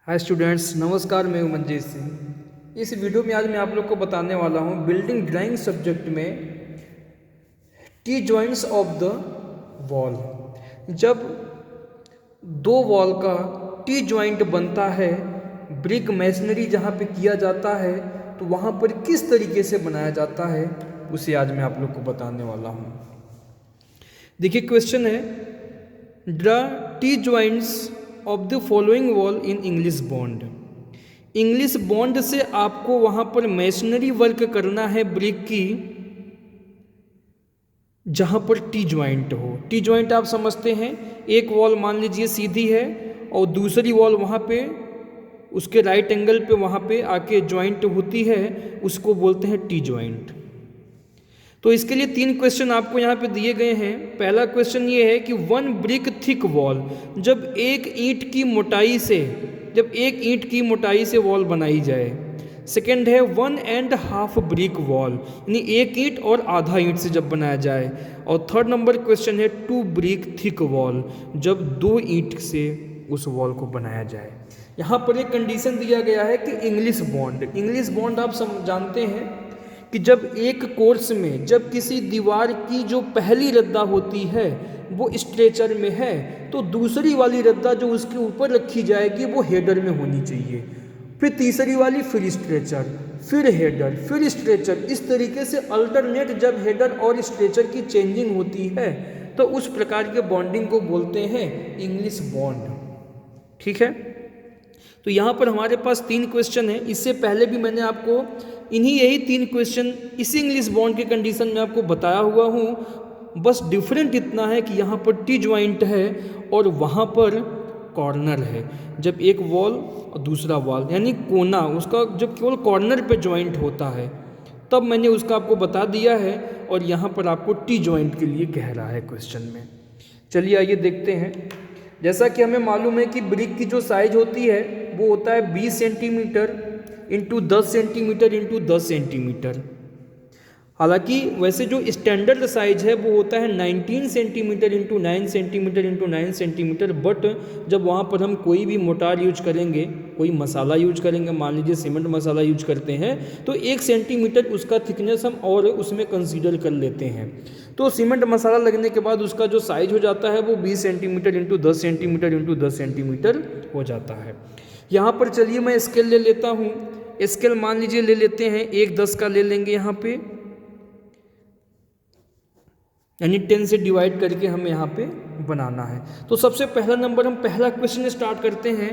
Hi students, नमस्कार। मैं हूं मंजीत सिंह। इस वीडियो में आज मैं आप लोग को बताने वाला हूं बिल्डिंग ड्राइंग सब्जेक्ट में T joints of the wall. जब दो वॉल का टी जॉइंट बनता है, ब्रिक मैसनरी जहां पे किया जाता है, तो वहां पर किस तरीके से बनाया जाता है उसे आज मैं आप लोग को बताने वाला हूं। देखिए, क्वेश्चन है draw T joints of the following wall in English bond. English bond से आपको वहां पर मेशनरी वर्क करना है ब्रिक की, जहां पर टी ज्वाइंट हो। टी ज्वाइंट आप समझते हैं, एक वॉल मान लीजिए सीधी है और दूसरी वॉल वहां पे उसके राइट एंगल पे वहां पे आके ज्वाइंट होती है, उसको बोलते हैं टी ज्वाइंट। तो इसके लिए 3 क्वेश्चन आपको यहाँ पे दिए गए हैं। पहला क्वेश्चन ये है कि वन ब्रिक थिक वॉल, जब एक ईंट की मोटाई से वॉल बनाई जाए। सेकेंड है 1.5 ब्रिक वॉल, यानी एक ईंट और आधा ईंट से जब बनाया जाए। और थर्ड नंबर क्वेश्चन है 2 ब्रिक थिक वॉल, जब 2 ईंट से उस वॉल को बनाया जाए। यहाँ पर एक कंडीशन दिया गया है कि इंग्लिश बॉन्ड आप जानते हैं कि जब एक कोर्स में जब किसी दीवार की जो पहली रद्दा होती है वो स्ट्रेचर में है, तो दूसरी वाली रद्दा जो उसके ऊपर रखी जाएगी वो हेडर में होनी चाहिए। फिर तीसरी वाली फिर स्ट्रेचर, फिर हेडर, फिर स्ट्रेचर। इस तरीके से अल्टरनेट जब हेडर और स्ट्रेचर की चेंजिंग होती है तो उस प्रकार के बॉन्डिंग को बोलते हैं इंग्लिश बॉन्ड। ठीक है, तो यहाँ पर हमारे पास 3 क्वेश्चन है। इससे पहले भी मैंने आपको यही 3 क्वेश्चन इसी इंग्लिश बॉन्ड के कंडीशन में आपको बताया हुआ हूँ। बस डिफरेंट इतना है कि यहाँ पर टी ज्वाइंट है और वहाँ पर कॉर्नर है। जब एक वॉल और दूसरा वॉल यानी कोना उसका जब केवल कॉर्नर पे ज्वाइंट होता है, तब मैंने उसका आपको बता दिया है। और यहाँ पर आपको टी ज्वाइंट के लिए कह रहा है क्वेश्चन में। चलिए आइए देखते हैं। जैसा कि हमें मालूम है कि ब्रिक की जो साइज होती है वो होता है 20 centimetre into 10 centimetre into 10 centimetre. हालांकि वैसे जो स्टैंडर्ड साइज है वो होता है 19 centimetre into 9 centimetre into 9 centimetre. But जब वहाँ पर हम कोई भी मोटार यूज करेंगे, कोई मसाला यूज करेंगे, मान लीजिए सीमेंट मसाला यूज करते हैं, तो 1 सेंटीमीटर उसका थिकनेस हम और उसमें कंसीडर कर लेते हैं। तो सीमेंट मसाला लगने के बाद उसका जो साइज हो जाता है वो 20 centimetre into 10 centimetre into 10 centimetre हो जाता है। यहाँ पर चलिए मैं स्केल ले लेता हूँ। स्केल मान लीजिए ले लेते हैं, 1/10 का ले लेंगे यहाँ पे, यानी 10 से डिवाइड करके हमें यहाँ पे बनाना है। तो सबसे पहला नंबर हम पहला क्वेश्चन स्टार्ट करते हैं,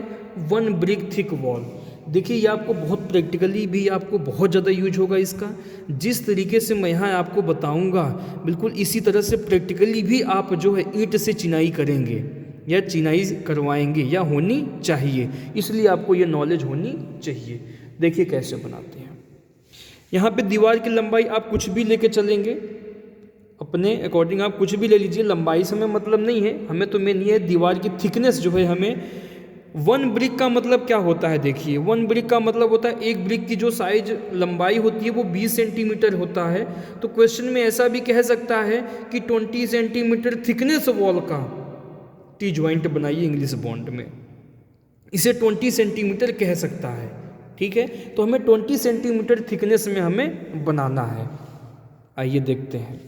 1 ब्रिक थिक वॉल। देखिए, ये आपको बहुत प्रैक्टिकली भी आपको बहुत ज़्यादा यूज होगा इसका। जिस तरीके से मैं यहाँ आपको बताऊँगा बिल्कुल इसी तरह से प्रैक्टिकली भी आप जो है ईंट से चिनाई करेंगे या चिनाई करवाएंगे या होनी चाहिए, इसलिए आपको ये नॉलेज होनी चाहिए। देखिए कैसे बनाते हैं। यहाँ पे दीवार की लंबाई आप कुछ भी लेके चलेंगे, अपने अकॉर्डिंग आप कुछ भी ले लीजिए। लंबाई से हमें मतलब नहीं है, हमें तो मेन ये है दीवार की थिकनेस जो है हमें। 1 ब्रिक का मतलब क्या होता है, देखिए 1 ब्रिक का मतलब होता है एक ब्रिक की जो साइज लंबाई होती है वो 20 सेंटीमीटर होता है। तो क्वेश्चन में ऐसा भी कह सकता है कि 20 सेंटीमीटर थिकनेस वॉल का टी ज्वाइंट बनाइए इंग्लिश बॉन्ड में, इसे 20 सेंटीमीटर कह सकता है। ठीक है, तो हमें 20 सेंटीमीटर थिकनेस में हमें बनाना है। आइए देखते हैं।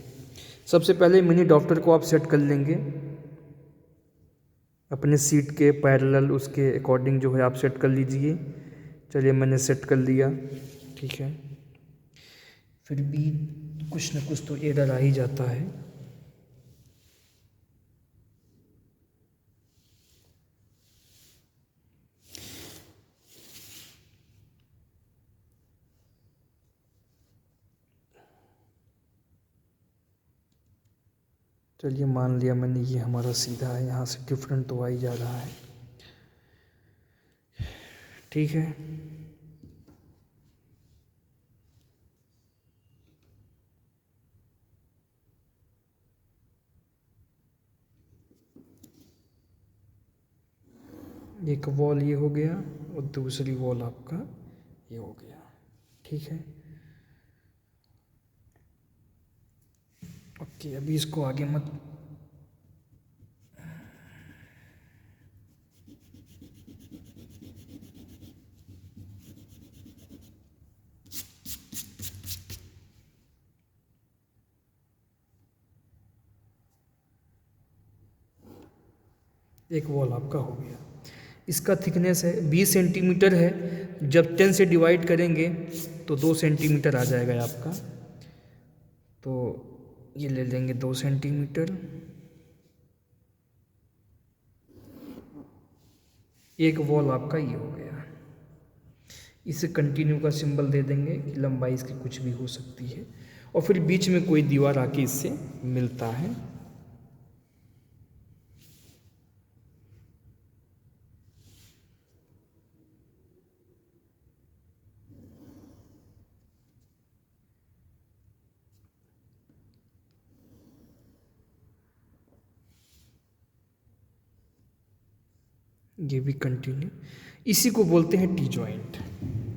सबसे पहले मिनी डॉक्टर को आप सेट कर लेंगे अपने सीट के पैरेलल, उसके अकॉर्डिंग जो है आप सेट कर लीजिए। चलिए मैंने सेट कर लिया। ठीक है, फिर भी कुछ ना कुछ तो एरर आ ही जाता है। चलिए मान लिया मैंने, ये हमारा सीधा है, यहाँ से डिफरेंट तो आ ही जा रहा है। ठीक है, एक वॉल ये हो गया और दूसरी वॉल आपका ये हो गया। ठीक है, ओके, अभी इसको आगे मत एक वॉल आपका हो गया। इसका थिकनेस है 20 सेंटीमीटर है। जब 10 से डिवाइड करेंगे तो 2 सेंटीमीटर आ जाएगा आपका। तो ये ले लेंगे 2 सेंटीमीटर। एक वॉल आपका ये हो गया। इसे कंटिन्यू का सिंबल दे देंगे कि लंबाई इसकी कुछ भी हो सकती है, और फिर बीच में कोई दीवार आके इससे मिलता है। ये भी कंटिन्यू, इसी को बोलते हैं टी जॉइंट।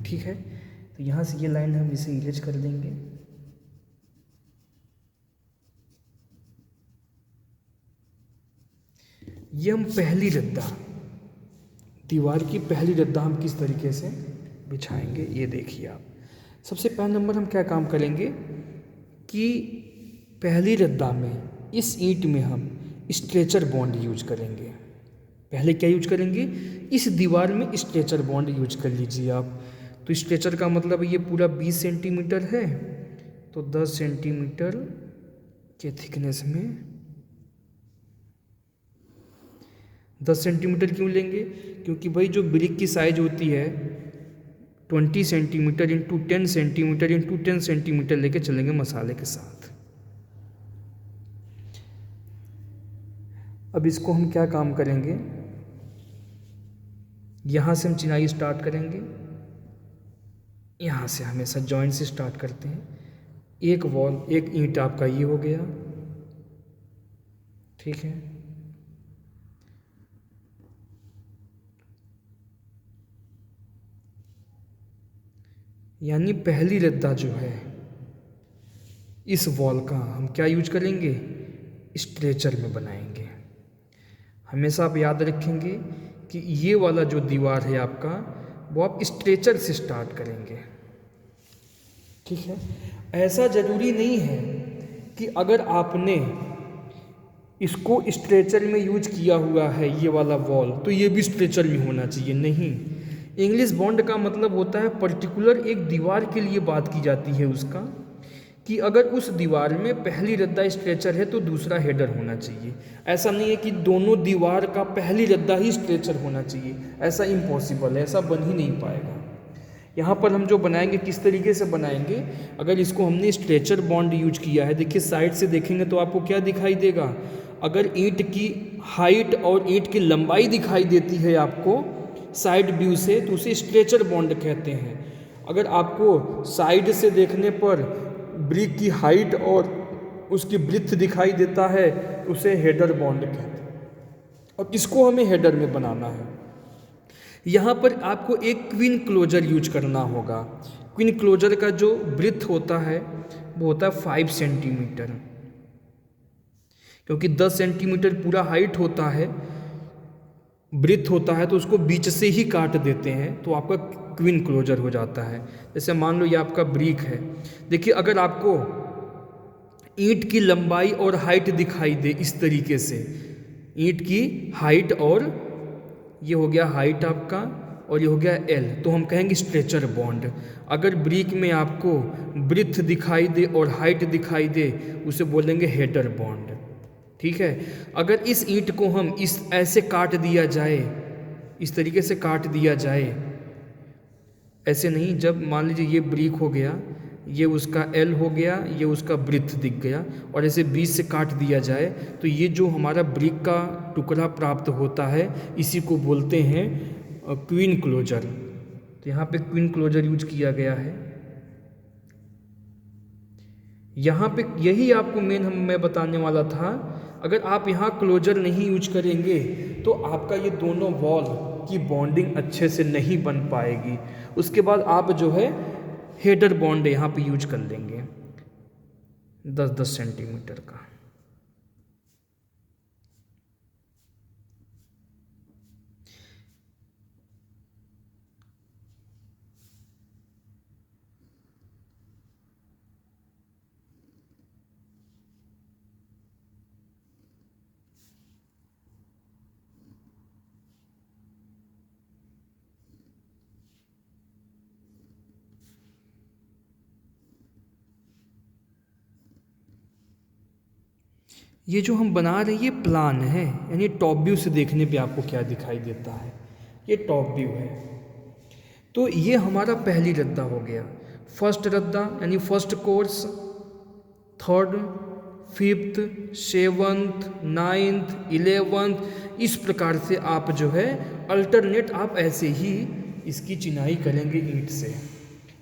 ठीक है, तो यहाँ से ये लाइन हम इसे इरेज कर देंगे। ये हम पहली रद्दा, दीवार की पहली रद्दा हम किस तरीके से बिछाएंगे ये देखिए आप। सबसे पहला नंबर हम क्या काम करेंगे कि पहली रद्दा में इस ईंट में हम स्ट्रेचर बॉन्ड यूज करेंगे। पहले क्या यूज करेंगे, इस दीवार में स्ट्रेचर बॉन्ड यूज कर लीजिए आप। तो स्ट्रेचर का मतलब ये पूरा 20 सेंटीमीटर है, तो 10 सेंटीमीटर के थिकनेस में 10 सेंटीमीटर क्यों लेंगे, क्योंकि भाई जो ब्रिक की साइज होती है 20 centimetre into 10 centimetre into 10 centimetre लेके चलेंगे मसाले के साथ। अब इसको हम क्या काम करेंगे, यहाँ से हम चिनाई स्टार्ट करेंगे। यहाँ से हमेशा जॉइंट से स्टार्ट करते हैं। एक वॉल, एक ईंट आपका ये हो गया। ठीक है, यानी पहली रद्दा जो है इस वॉल का हम क्या यूज करेंगे, स्ट्रेचर में बनाएंगे। हमेशा आप याद रखेंगे कि ये वाला जो दीवार है आपका वो आप स्ट्रेचर से स्टार्ट करेंगे। ठीक है, ऐसा ज़रूरी नहीं है कि अगर आपने इसको स्ट्रेचर में यूज किया हुआ है ये वाला वॉल तो ये भी स्ट्रेचर में होना चाहिए, नहीं। इंग्लिश बॉन्ड का मतलब होता है पर्टिकुलर एक दीवार के लिए बात की जाती है उसका, कि अगर उस दीवार में पहली रद्दा स्ट्रेचर है तो दूसरा हेडर होना चाहिए। ऐसा नहीं है कि दोनों दीवार का पहली रद्दा ही स्ट्रेचर होना चाहिए, ऐसा इम्पॉसिबल है, ऐसा बन ही नहीं पाएगा। यहाँ पर हम जो बनाएंगे किस तरीके से बनाएंगे, अगर इसको हमने स्ट्रेचर बॉन्ड यूज किया है, देखिए साइड से देखेंगे तो आपको क्या दिखाई देगा, अगर ईंट की हाइट और ईंट की लंबाई दिखाई देती है आपको साइड व्यू से तो उसे स्ट्रेचर बॉन्ड कहते हैं। अगर आपको साइड से देखने पर ब्रिक की हाइट और उसकी ब्रिथ दिखाई देता है तो उसे हेडर बॉन्ड कहते हैं। और इसको हमें हेडर में बनाना है। यहाँ पर आपको एक क्वीन क्लोजर यूज करना होगा। क्वीन क्लोजर का जो ब्रिथ होता है वो होता है 5 सेंटीमीटर, क्योंकि 10 सेंटीमीटर पूरा हाइट होता है, ब्रिथ होता है, तो उसको बीच से ही काट देते हैं तो आपका क्वीन क्लोजर हो जाता है। जैसे मान लो ये आपका ब्रिक है, देखिए अगर आपको ईंट की लंबाई और हाइट दिखाई दे इस तरीके से, ईंट की हाइट और ये हो गया हाइट आपका और ये हो गया एल, तो हम कहेंगे स्ट्रेचर बॉन्ड। अगर ब्रिक में आपको ब्रिथ दिखाई दे और हाइट दिखाई दे उसे बोलेंगे हेडर बॉन्ड। ठीक है, अगर इस ईंट को हम इस ऐसे काट दिया जाए, इस तरीके से काट दिया जाए, ऐसे नहीं, जब मान लीजिए ये ब्रिक हो गया, ये उसका एल हो गया, ये उसका ब्रिथ दिख गया, और ऐसे बीच से काट दिया जाए तो ये जो हमारा ब्रिक का टुकड़ा प्राप्त होता है इसी को बोलते हैं क्वीन क्लोजर। तो यहाँ पे क्वीन क्लोजर यूज किया गया है। यहाँ पे यही आपको मैं बताने वाला था, अगर आप यहाँ क्लोजर नहीं यूज करेंगे तो आपका ये दोनों वॉल की बॉन्डिंग अच्छे से नहीं बन पाएगी। उसके बाद आप जो है हेडर बॉन्ड यहाँ पे यूज कर लेंगे 10-10 सेंटीमीटर का। ये जो हम बना रहे हैं ये प्लान है, यानी टॉप व्यू से देखने पे आपको क्या दिखाई देता है, ये टॉप व्यू है। तो ये हमारा पहली रद्दा हो गया, फर्स्ट रद्दा यानी first course, third, fifth, seventh, ninth, eleventh, इस प्रकार से आप जो है अल्टरनेट आप ऐसे ही इसकी चिनाई करेंगे ईंट से।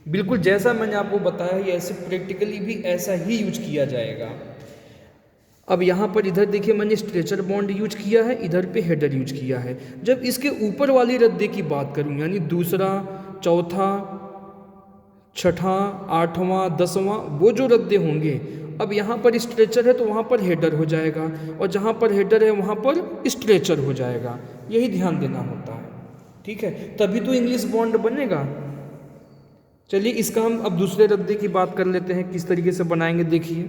बिल्कुल जैसा मैंने आपको बताया ये ऐसे प्रैक्टिकली भी ऐसा ही यूज किया जाएगा। अब यहाँ पर इधर देखिए मैंने स्ट्रेचर बॉन्ड यूज किया है, इधर पे हेडर यूज किया है। जब इसके ऊपर वाली रद्दे की बात करूँ यानी दूसरा, चौथा, छठा, आठवां, 10वां, वो जो रद्दे होंगे, अब यहाँ पर स्ट्रेचर है तो वहाँ पर हेडर हो जाएगा, और जहाँ पर हेडर है वहाँ पर स्ट्रेचर हो जाएगा। यही ध्यान देना होता है, ठीक है, तभी तो इंग्लिश बॉन्ड बनेगा। चलिए इसका हम अब दूसरे रद्दे की बात कर लेते हैं, किस तरीके से बनाएंगे देखिए।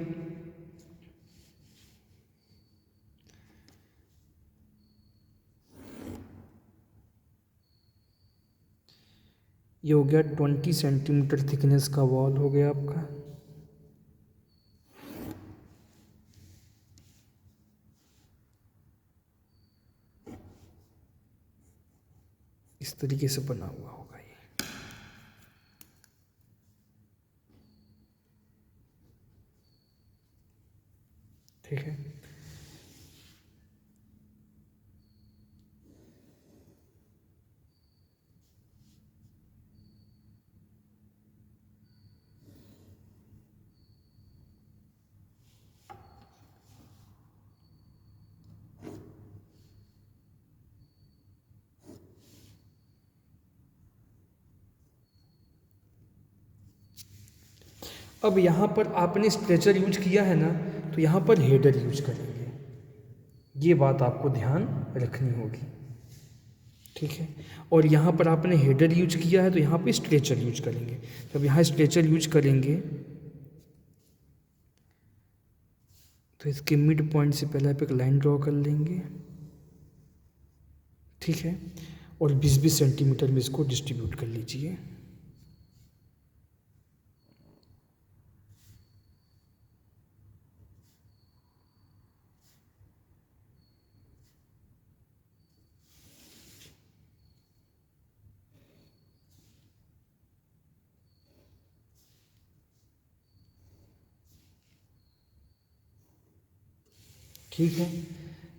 ये हो गया 20 सेंटीमीटर थिकनेस का वॉल हो गया आपका। इस तरीके से बना हुआ होगा ये, ठीक है। अब यहाँ पर आपने स्ट्रेचर यूज किया है ना, तो यहाँ पर हेडर यूज करेंगे, ये बात आपको ध्यान रखनी होगी, ठीक है। और यहाँ पर आपने हेडर यूज किया है तो यहाँ पे स्ट्रेचर यूज करेंगे। जब यहाँ स्ट्रेचर यूज करेंगे तो इसके मिड पॉइंट से पहले आप एक लाइन ड्रॉ कर लेंगे, ठीक है, और 20-20 सेंटीमीटर में इसको डिस्ट्रीब्यूट कर लीजिए। ठीक है,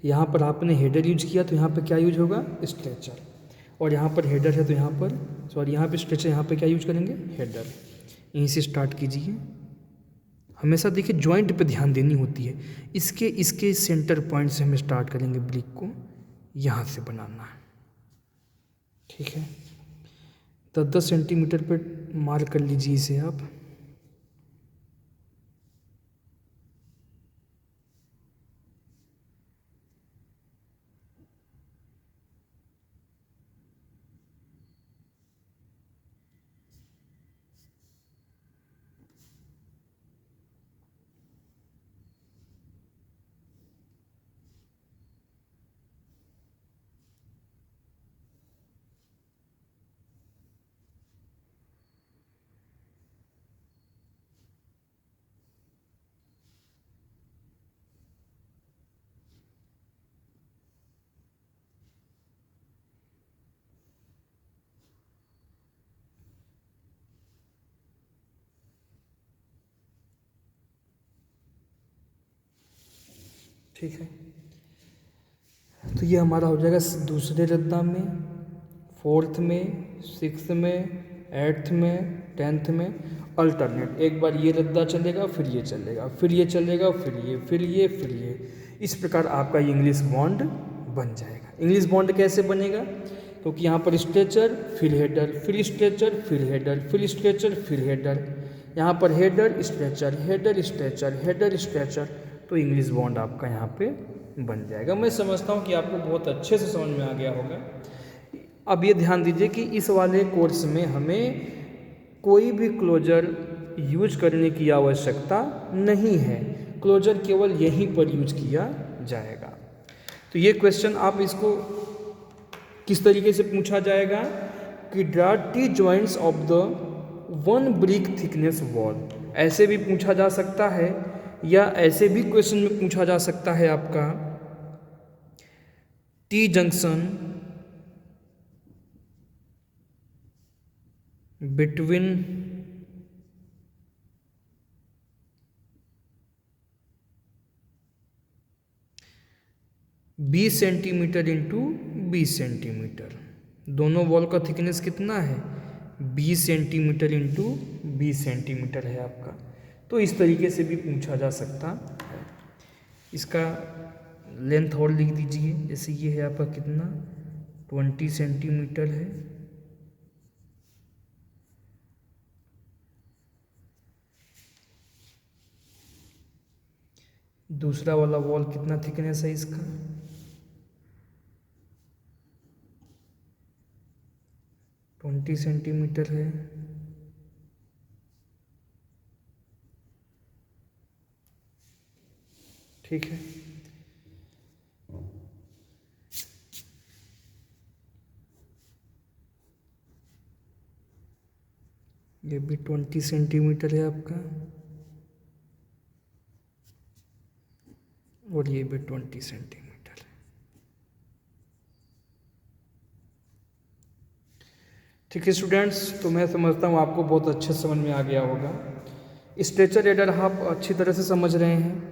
यहाँ पर आपने हेडर यूज किया तो यहाँ पर क्या यूज होगा, स्ट्रेचर, और यहाँ पर हेडर है तो यहाँ पर सॉरी यहाँ पे स्ट्रेचर, यहाँ पे क्या यूज करेंगे, हेडर। यहीं से स्टार्ट कीजिए। हमेशा देखिए जॉइंट पे ध्यान देनी होती है। इसके सेंटर पॉइंट से हम स्टार्ट करेंगे ब्रिक को, यहाँ से बनाना है, ठीक है। 10-10 सेंटीमीटर पे मार्क कर लीजिए इसे आप। ठीक है, तो ये हमारा हो जाएगा दूसरे रद्दा में, फोर्थ में, सिक्स्थ में, एट्थ में, 10th में अल्टरनेट। एक बार ये रद्दा चलेगा, फिर ये चलेगा, फिर ये चलेगा, फिर ये, फिर ये, फिर ये, इस प्रकार आपका इंग्लिश बॉन्ड बन जाएगा। इंग्लिश बॉन्ड कैसे बनेगा, क्योंकि यहाँ पर स्ट्रेचर, फिर हेडर, फिर स्ट्रेचर, फिर हेडर, फिर स्ट्रेचर, फिर हेडर, यहाँ पर header stretcher, header stretcher, header stretcher, तो इंग्लिश बॉन्ड आपका यहाँ पे बन जाएगा। मैं समझता हूँ कि आपको बहुत अच्छे से समझ में आ गया होगा। अब ये ध्यान दीजिए कि इस वाले कोर्स में हमें कोई भी क्लोजर यूज करने की आवश्यकता नहीं है, क्लोजर केवल यहीं पर यूज किया जाएगा। तो ये क्वेश्चन आप इसको किस तरीके से पूछा जाएगा कि draw T joints of the 1 brick thickness wall, ऐसे भी पूछा जा सकता है या ऐसे भी क्वेश्चन में पूछा जा सकता है आपका टी जंक्शन बिटवीन बीस सेंटीमीटर इंटू 20 सेंटीमीटर, दोनों वॉल का थिकनेस कितना है 20 सेंटीमीटर इंटू 20 सेंटीमीटर है आपका। तो इस तरीके से भी पूछा जा सकता है। इसका लेंथ और लिख दीजिए, जैसे ये है आपका कितना 20 सेंटीमीटर है, दूसरा वाला वॉल कितना थिकनेस है इसका 20 सेंटीमीटर है। ठीक है, ये भी 20 सेंटीमीटर है आपका, और ये भी 20 सेंटीमीटर है। ठीक है स्टूडेंट्स, तो मैं समझता हूँ आपको बहुत अच्छे समझ में आ गया होगा। स्ट्रेचर एडर आप अच्छी तरह से समझ रहे हैं।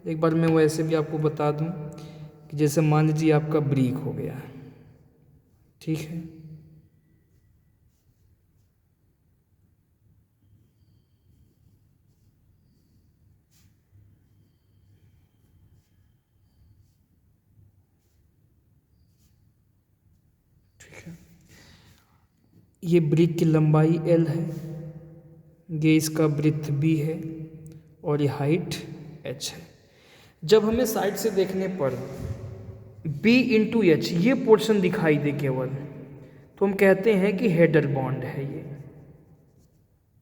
एक बार मैं वैसे भी आपको बता दूं कि जैसे मान लीजिए आपका ब्रिक हो गया, ठीक है, ये ब्रिक की लंबाई L है, ये इसका ब्रिथ B है और ये हाइट H है। जब हमें साइड से देखने पर B इंटू एच ये पोर्शन दिखाई दे केवल, तो हम कहते हैं कि हेडर बॉन्ड है ये।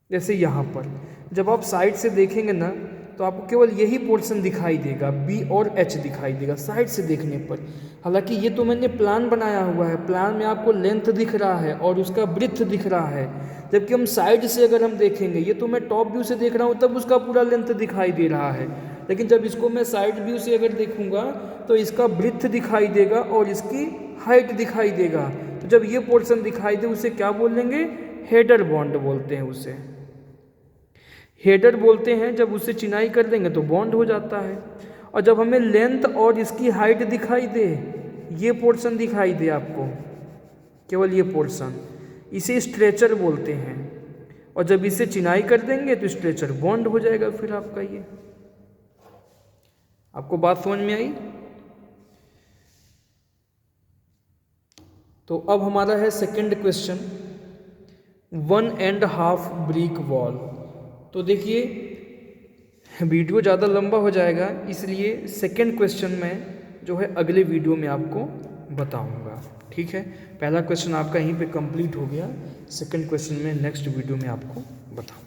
जैसे यहाँ पर जब आप साइड से देखेंगे ना तो आपको केवल यही पोर्शन दिखाई देगा, B और H दिखाई देगा साइड से देखने पर। हालांकि ये तो मैंने प्लान बनाया हुआ है, प्लान में आपको लेंथ दिख रहा है और उसका ब्रिथ दिख रहा है, जबकि हम साइड से अगर हम देखेंगे, ये तो मैं टॉप व्यू से देख रहा हूँ तब उसका पूरा लेंथ दिखाई दे रहा है, लेकिन जब इसको मैं साइड व्यू से अगर देखूंगा तो इसका ब्रिथ दिखाई देगा और इसकी हाइट दिखाई देगा। तो जब ये पोर्शन दिखाई दे उसे क्या बोलेंगे, हेडर बॉन्ड बोलते हैं, उसे हेडर बोलते हैं। जब उससे चिनाई कर देंगे तो बॉन्ड हो जाता है। और जब हमें लेंथ और इसकी हाइट दिखाई दे, ये पोर्शन दिखाई दे आपको, केवल ये पोर्शन, इसे स्ट्रेचर बोलते हैं। और जब इसे चिनाई कर देंगे तो स्ट्रेचर बॉन्ड हो जाएगा फिर आपका। ये आपको बात समझ में आई? तो अब हमारा है सेकंड क्वेश्चन, 1.5 ब्रिक वॉल। तो देखिए वीडियो ज़्यादा लंबा हो जाएगा, इसलिए सेकंड क्वेश्चन में जो है अगले वीडियो में आपको बताऊंगा। ठीक है, पहला क्वेश्चन आपका यहीं पे कंप्लीट हो गया, सेकंड क्वेश्चन में नेक्स्ट वीडियो में आपको बताऊंगा।